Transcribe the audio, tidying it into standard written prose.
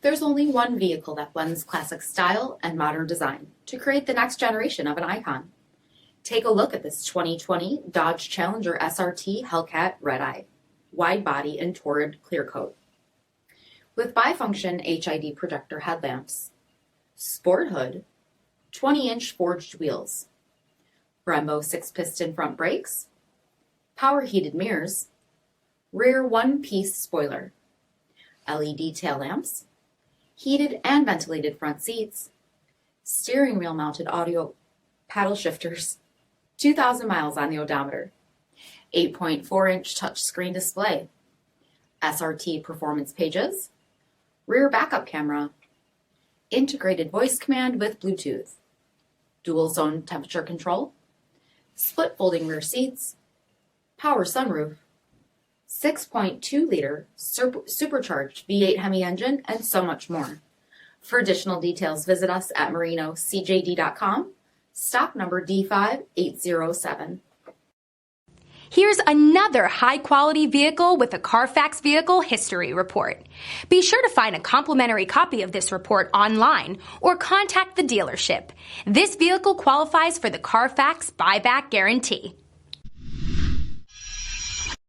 There's only one vehicle that blends classic style and modern design to create the next generation of an icon. Take a look at this 2020 Dodge Challenger SRT Hellcat Redeye Widebody in Torrid Clear Coat. With bifunction HID projector headlamps, sport hood, 20-inch forged wheels, BREMBO 6-piston front brakes, power heated mirrors, rear one-piece spoiler, LED tail lamps, heated and ventilated front seats, steering wheel mounted audio paddle shifters, 2,000 miles on the odometer, 8.4-inch touchscreen display, SRT performance pages, rear backup camera, integrated voice command with Bluetooth, dual zone temperature control, split folding rear seats, power sunroof, 6.2-liter supercharged V8 HEMI engine, and so much more. For additional details, visit us at marinocjd.com, stock number D5807. Here's another high-quality vehicle with a CARFAX vehicle history report. Be sure to find a complimentary copy of this report online or contact the dealership. This vehicle qualifies for the CARFAX buyback guarantee.